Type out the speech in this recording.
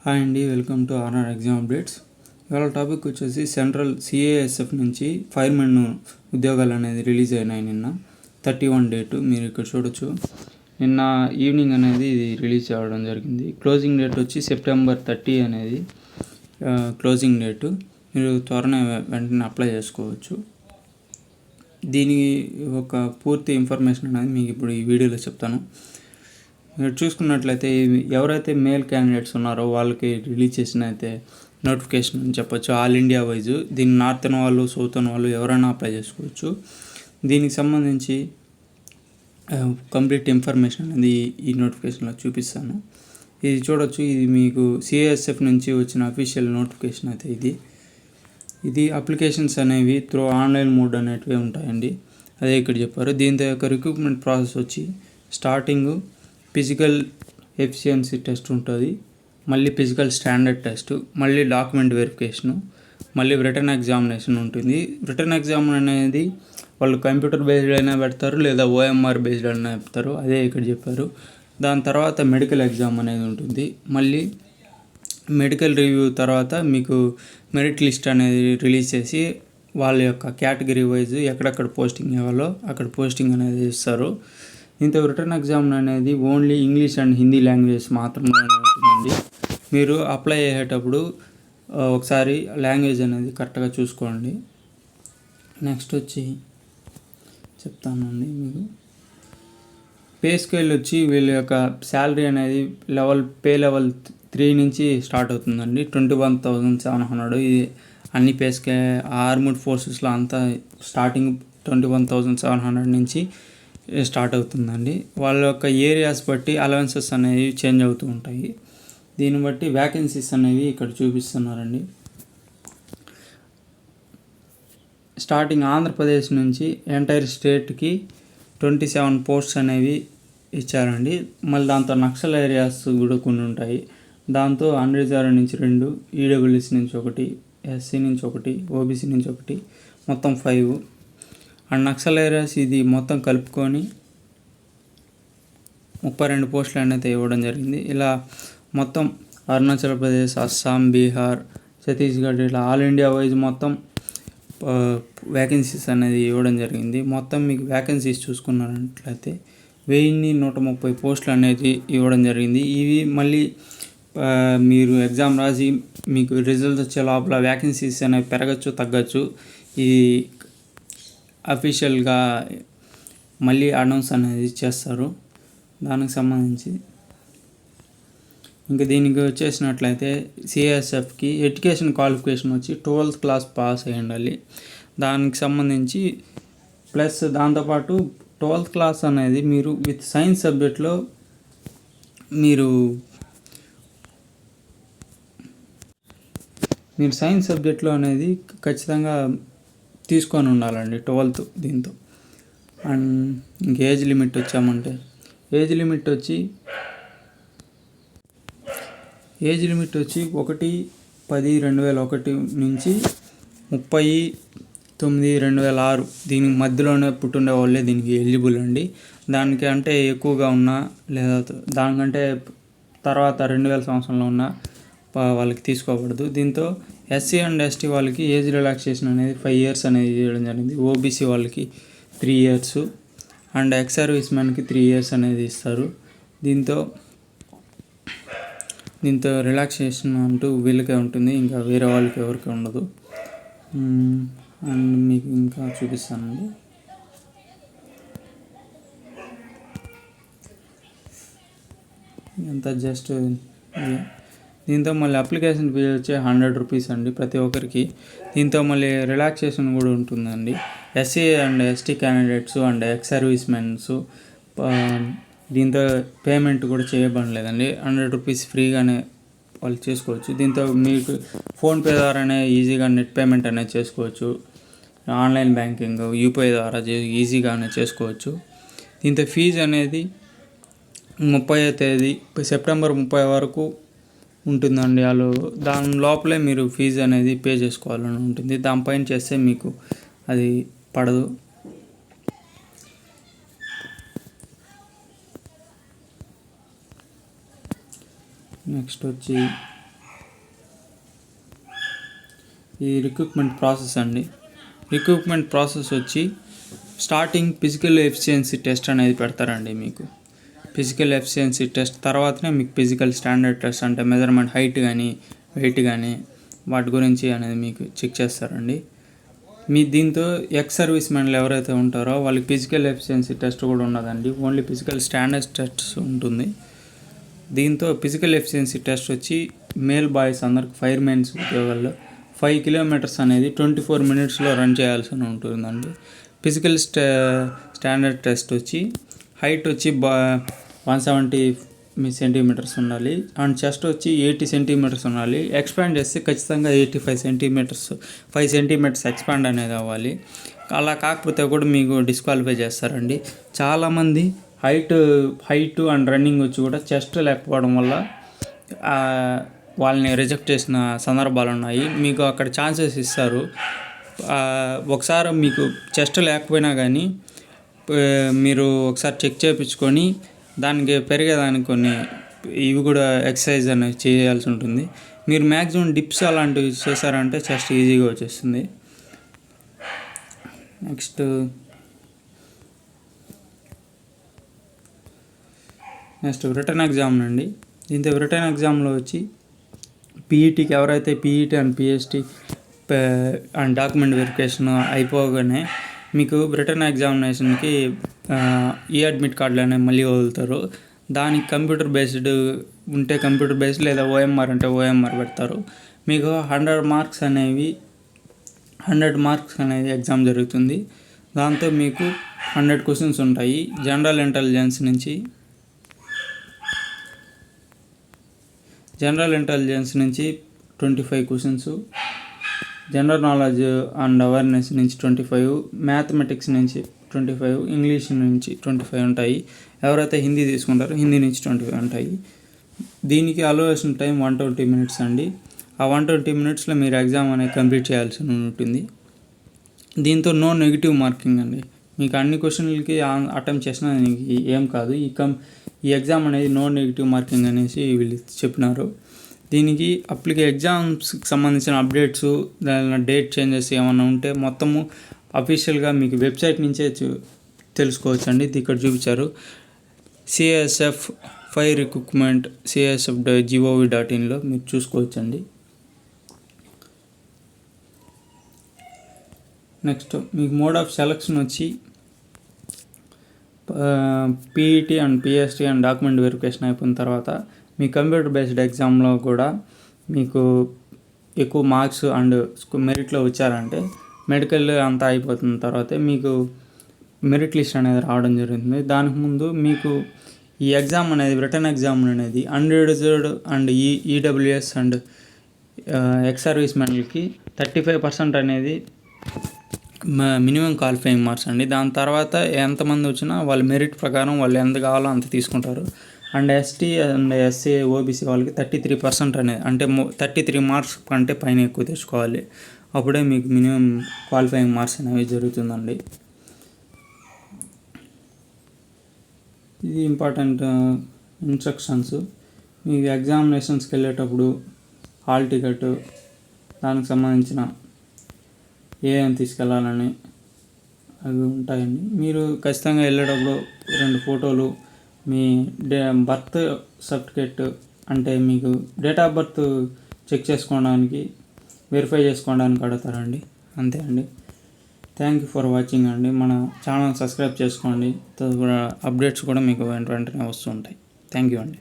Hi అండి, welcome to RR exam updates. ఇవాళ topic వచ్చేసి సెంట్రల్ సిఏఎస్ఎఫ్ నుంచి ఫైర్మెన్ ఉద్యోగాలు అనేది రిలీజ్ అయినాయి. నిన్న 31 డేటు మీరు ఇక్కడ చూడొచ్చు. నిన్న ఈవినింగ్ అనేది ఇది రిలీజ్ అవ్వడం జరిగింది. క్లోజింగ్ డేట్ వచ్చి సెప్టెంబర్ 30 అనేది క్లోజింగ్ డేటు. మీరు త్వరనే వెంటనే అప్లై చేసుకోవచ్చు. దీనికి ఒక పూర్తి ఇన్ఫర్మేషన్ అనేది మీకు ఇప్పుడు ఈ వీడియోలో చెప్తాను. మీరు చూసుకున్నట్లయితే ఎవరైతే మేల్ క్యాండిడేట్స్ ఉన్నారో వాళ్ళకి రిలీజ్ చేసిన అయితే నోటిఫికేషన్ అని చెప్పొచ్చు. ఆల్ ఇండియా వైజు దీన్ని నార్థన్ వాళ్ళు, సౌతర్న్ వాళ్ళు ఎవరైనా అప్లై చేసుకోవచ్చు. దీనికి సంబంధించి కంప్లీట్ ఇన్ఫర్మేషన్ అనేది ఈ నోటిఫికేషన్లో చూపిస్తాను. ఇది చూడొచ్చు. ఇది మీకు సిఏఎస్ఎఫ్ నుంచి వచ్చిన అఫీషియల్ నోటిఫికేషన్ అయితే ఇది అప్లికేషన్స్ అనేవి త్రూ ఆన్లైన్ మోడ్ అనేటివి ఉంటాయండి. అదే ఇక్కడ చెప్పారు. దీంతో యొక్క రిక్రూట్మెంట్ ప్రాసెస్ వచ్చి స్టార్టింగ్ ఫిజికల్ ఎఫిషియన్సీ టెస్ట్ ఉంటుంది, మళ్ళీ ఫిజికల్ స్టాండర్డ్ టెస్ట్, మళ్ళీ డాక్యుమెంట్ వెరిఫికేషను, మళ్ళీ రిటర్న్ ఎగ్జామినేషన్ ఉంటుంది. రిటర్న్ ఎగ్జామ్ అనేది వాళ్ళు కంప్యూటర్ బేస్డ్ అయినా పెడతారు, లేదా ఓఎంఆర్ బేస్డ్ అయినా పెడతారు. అదే ఇక్కడ చెప్పారు. దాని తర్వాత మెడికల్ ఎగ్జామ్ అనేది ఉంటుంది. మళ్ళీ మెడికల్ రివ్యూ తర్వాత మీకు మెరిట్ లిస్ట్ అనేది రిలీజ్ చేసి వాళ్ళ యొక్క కేటగిరీ వైజ్ ఎక్కడెక్కడ పోస్టింగ్ ఇవ్వాలో అక్కడ పోస్టింగ్ అనేది ఇస్తారు. దీంతో రిటర్న్ ఎగ్జామ్ అనేది only English and Hindi languages మాత్రమే ఉంటుందండి. మీరు అప్లై అయ్యేటప్పుడు ఒకసారి లాంగ్వేజ్ అనేది కరెక్ట్గా చూసుకోండి. నెక్స్ట్ వచ్చి చెప్తానండి మీకు. పే స్కేల్ వచ్చి వీళ్ళ యొక్క శాలరీ అనేది పే లెవెల్ 3 నుంచి స్టార్ట్ అవుతుందండి. 21,700. ఇది అన్ని పే ఆర్మ్డ్ ఫోర్సెస్లో అంతా స్టార్టింగ్ 21,700 నుంచి స్టార్ట్ అవుతుందండి. వాళ్ళ యొక్క ఏరియాస్ బట్టి అలవెన్సెస్ అనేవి చేంజ్ అవుతూ ఉంటాయి. దీన్ని బట్టి వ్యాకెన్సీస్ అనేవి ఇక్కడ చూపిస్తున్నారండి. స్టార్టింగ్ ఆంధ్రప్రదేశ్ నుంచి ఎంటైర్ స్టేట్కి 27 పోస్ట్స్ అనేవి ఇచ్చారండి. మళ్ళీ దాంతో నక్సల్ ఏరియాస్ కూడా కొన్ని ఉంటాయి. దాంతో అన్రిజర్వ్ నుంచి 2, ఈడబ్ల్యూఎస్ నుంచి 1, ఎస్సీ నుంచి 1, ఓబీసీ నుంచి 1, మొత్తం 5. అండ్ నక్సల్ ఏరియాస్ ఇది మొత్తం కలుపుకొని 32 పోస్టులు అనేది ఇవ్వడం జరిగింది. ఇలా మొత్తం అరుణాచల్ ప్రదేశ్, అస్సాం, బీహార్, ఛత్తీస్గఢ్ ఇలా ఆల్ ఇండియా వైజ్ మొత్తం వ్యాకెన్సీస్ అనేది ఇవ్వడం జరిగింది. మొత్తం మీకు వ్యాకెన్సీస్ చూసుకున్నట్లయితే 1130 పోస్టులు అనేది ఇవ్వడం జరిగింది. ఇవి మళ్ళీ మీరు ఎగ్జామ్ రాసి మీకు రిజల్ట్స్ వచ్చే లోపల వ్యాకెన్సీస్ అనేవి పెరగచ్చు, తగ్గచ్చు. ఇది అఫీషియల్గా మళ్ళీ అనౌన్స్ అనేది చేస్తారు. దానికి సంబంధించి ఇంకా దీనికి వచ్చేసినట్లయితే సిఎస్ఎఫ్కి ఎడ్యుకేషన్ క్వాలిఫికేషన్ వచ్చి 12th క్లాస్ పాస్ అయి ఉండాలి. దానికి సంబంధించి ప్లస్ దాంతోపాటు 12th క్లాస్ అనేది మీరు విత్ సైన్స్ సబ్జెక్ట్లో మీరు సైన్స్ సబ్జెక్ట్లో అనేది ఖచ్చితంగా తీసుకొని ఉండాలండి 12th. దీంతో అండ్ ఇంక ఏజ్ లిమిట్ వచ్చామంటే ఏజ్ లిమిట్ వచ్చి 1/10/2001 నుంచి 30/9/2006 దీనికి మధ్యలోనే పుట్టిండే వాళ్ళే దీనికి ఎలిజిబుల్ అండి. దానికి అంటే ఎక్కువగా ఉన్నా లేదా దానికంటే తర్వాత 2000 సంవత్సరంలో ఉన్న వాళ్ళకి తీసుకోకూడదు. దీంతో ఎస్సీ అండ్ ఎస్టీ వాళ్ళకి ఏజ్ రిలాక్సేషన్ అనేది 5 years అనేది ఇవ్వడం జరిగింది. ఓబీసీ వాళ్ళకి 3 years అండ్ ఎక్స్ సర్వీస్ మ్యాన్కి 3 years అనేది ఇస్తారు. దీంతో రిలాక్సేషన్ అంటూ వీళ్ళకే ఉంటుంది, ఇంకా వేరే వాళ్ళకి ఎవరికి ఉండదు. అండ్ మీకు ఇంకా చూపిస్తానండి. ఎంత జస్ట్ దీంతో మళ్ళీ అప్లికేషన్ ఫీజు వచ్చి 100 రూపీస్ అండి ప్రతి ఒక్కరికి. దీంతో మళ్ళీ రిలాక్సేషన్ కూడా ఉంటుందండి. SC and ST candidates and ex servicemen దీంతో పేమెంట్ కూడా చేయబడలేదండి. 100 రూపీస్ ఫ్రీగానే వాళ్ళు చేసుకోవచ్చు. దీంతో మీకు ఫోన్పే ద్వారానే ఈజీగా నెట్ పేమెంట్ అనేది చేసుకోవచ్చు. ఆన్లైన్ బ్యాంకింగ్, యూపీఐ ద్వారా ఈజీగానే చేసుకోవచ్చు. దీంతో ఫీజు అనేది 30వ తేదీ సెప్టెంబర్ 30 వరకు ఉంటుందండి. దాని లోపలే మీరు ఫీజు అనేది పే చేసుకోవాలని ఉంటుంది. దానిపైన చేస్తే మీకు అది పడదు. నెక్స్ట్ వచ్చి ఈ రిక్రూట్మెంట్ ప్రాసెస్ అండి. రిక్రూట్మెంట్ ప్రాసెస్ వచ్చి స్టార్టింగ్ ఫిజికల్ ఎఫిషియన్సీ టెస్ట్ అనేది పెడతారండి. మీకు ఫిజికల్ ఎఫిషియన్సీ టెస్ట్ తర్వాతనే మీకు ఫిజికల్ స్టాండర్డ్ టెస్ట్ అంటే మెజర్మెంట్ హైట్ కానీ వెయిట్ కానీ వాటి గురించి అనేది మీకు చెక్ చేస్తారండి. మీ దీంతో ఎక్స్ సర్వీస్ మెన్లు ఎవరైతే ఉంటారో వాళ్ళకి ఫిజికల్ ఎఫిషియన్సీ టెస్ట్ కూడా ఉండదండి. ఓన్లీ ఫిజికల్ స్టాండర్డ్ టెస్ట్ ఉంటుంది. దీంతో ఫిజికల్ ఎఫిషియన్సీ టెస్ట్ వచ్చి మేల్ బాయ్స్ అందరికి ఫైర్మెన్స్ ఉద్యోగాల్లో 5 కిలోమీటర్స్ అనేది 24 మినిట్స్లో రన్ చేయాల్సి ఉంటుందండి. ఫిజికల్ స్టాండర్డ్ టెస్ట్ వచ్చి హైట్ వచ్చి 170 సెంటీమీటర్స్ ఉండాలి అండ్ చెస్ట్ వచ్చి 80 సెంటీమీటర్స్ ఉండాలి. ఎక్స్పాండ్ చేస్తే ఖచ్చితంగా 85 సెంటీమీటర్స్ 5 సెంటీమీటర్స్ ఎక్స్పాండ్ అనేది అవ్వాలి. అలా కాకపోతే కూడా మీకు డిస్క్వాలిఫై చేస్తారండి. చాలామంది హైట్ అండ్ రన్నింగ్ వచ్చి కూడా చెస్ట్ లేకపోవడం వల్ల వాళ్ళని రిజెక్ట్ చేసిన సందర్భాలు ఉన్నాయి. మీకు అక్కడ ఛాన్సెస్ ఇస్తారు. ఒకసారి మీకు చెస్ట్ లేకపోయినా కానీ మీరు ఒకసారి చెక్ చేయించుకొని దానికి పెరిగేదానికి కొన్ని ఇవి కూడా ఎక్సర్సైజ్ అనేది చేయాల్సి ఉంటుంది. మీరు మ్యాక్సిమం డిప్స్ అలాంటివి చేశారంటే చెస్ట్ ఈజీగా వచ్చేస్తుంది. నెక్స్ట్ రిటర్న్ ఎగ్జామ్ అండి. దీంతో రిటర్న్ ఎగ్జామ్లో వచ్చి పీఈటీకి ఎవరైతే PET and PHT and document verification అయిపోగానే మీకు రిటర్న్ ఎగ్జామినేషన్కి ఈ అడ్మిట్ కార్డులు అనేవి మళ్ళీ వదులుతారు. దానికి కంప్యూటర్ బేస్డ్ ఉంటే కంప్యూటర్ బేస్డ్ లేదా ఓఎంఆర్ అంటే ఓఎంఆర్ పెడతారు. మీకు 100 మార్క్స్ అనేది ఎగ్జామ్ జరుగుతుంది. దాంతో మీకు 100 క్వశ్చన్స్ ఉంటాయి. జనరల్ ఇంటెలిజెన్స్ నుంచి 25 questions, general knowledge and awareness నుంచి 25, మ్యాథమెటిక్స్ నుంచి 25, ఇంగ్లీష్ నుంచి 25 ఉంటాయి. ఎవరైతే హిందీ తీసుకుంటారో హిందీ నుంచి 25 ఉంటాయి. దీనికి అలోవేషన్ టైం 120 మినిట్స్ అండి. ఆ 120 మినిట్స్లో మీరు ఎగ్జామ్ అనేది కంప్లీట్ చేయాల్సి ఉంటుంది. దీంతో నో నెగిటివ్ మార్కింగ్ అండి. మీకు అన్ని క్వశ్చన్లకి అటెంప్ట్ చేసినా ఏం కాదు. ఈ ఎగ్జామ్ అనేది నో నెగిటివ్ మార్కింగ్ అనేసి వీళ్ళు చెప్పినారు. దీనికి ఎగ్జామ్స్కి సంబంధించిన అప్డేట్స్ డేట్ చేంజెస్ ఏమైనా ఉంటే మొత్తము అఫీషియల్గా మీకు వెబ్సైట్ నుంచే తెలుసుకోవచ్చండి. ఇక్కడ చూపించారు CISF ఫైర్ రిక్రూట్మెంట్ CISF.gov.inలో మీరు చూసుకోవచ్చండి. నెక్స్ట్ మీకు మోడ్ ఆఫ్ సెలక్షన్ వచ్చి PET and PHT and document verification అయిపోయిన తర్వాత మీ కంప్యూటర్ బేస్డ్ ఎగ్జామ్లో కూడా మీకు ఎక్కువ మార్క్స్ అండ్ మెరిట్లో వచ్చారంటే మెడికల్ అంతా అయిపోతున్న తర్వాత మీకు మెరిట్ లిస్ట్ అనేది రావడం జరుగుతుంది. దానికి ముందు మీకు ఈ ఎగ్జామ్ అనేది రిటర్న్ ఎగ్జామ్ అనేది unreserved and EWS and ex service మెన్లకి 35% అనేది మినిమం క్వాలిఫైయింగ్ మార్క్స్ అండి. దాని తర్వాత ఎంతమంది వచ్చినా వాళ్ళ మెరిట్ ప్రకారం వాళ్ళు ఎంత కావాలో అంత తీసుకుంటారు. And ST and SC OBC వాళ్ళకి 33% అనేది అంటే 33 మార్క్స్ కంటే పైన ఎక్కువ తెచ్చుకోవాలి. అప్పుడే మీకు మినిమం క్వాలిఫైయింగ్ మార్క్స్ అనేవి జరుగుతుందండి. ఇది ఇంపార్టెంట్ ఇన్స్ట్రక్షన్స్. మీకు ఎగ్జామినేషన్స్కి వెళ్ళేటప్పుడు హాల్ టికెట్ దానికి సంబంధించిన ఏమేమి తీసుకెళ్ళాలని అవి ఉంటాయండి. మీరు ఖచ్చితంగా వెళ్ళేటప్పుడు 2 ఫోటోలు, మీ బర్త్ సర్టిఫికేట్ అంటే మీకు డేట్ ఆఫ్ బర్త్ చెక్ చేసుకోవడానికి వెరిఫై చేసుకోవడానికి అడుగుతారండి. అంతే అండి. థ్యాంక్ యూ ఫర్ వాచింగ్ అండి. మన ఛానల్ సబ్స్క్రైబ్ చేసుకోండి. అప్డేట్స్ కూడా మీకు వెంటనే వస్తూ ఉంటాయి. థ్యాంక్ యూ అండి.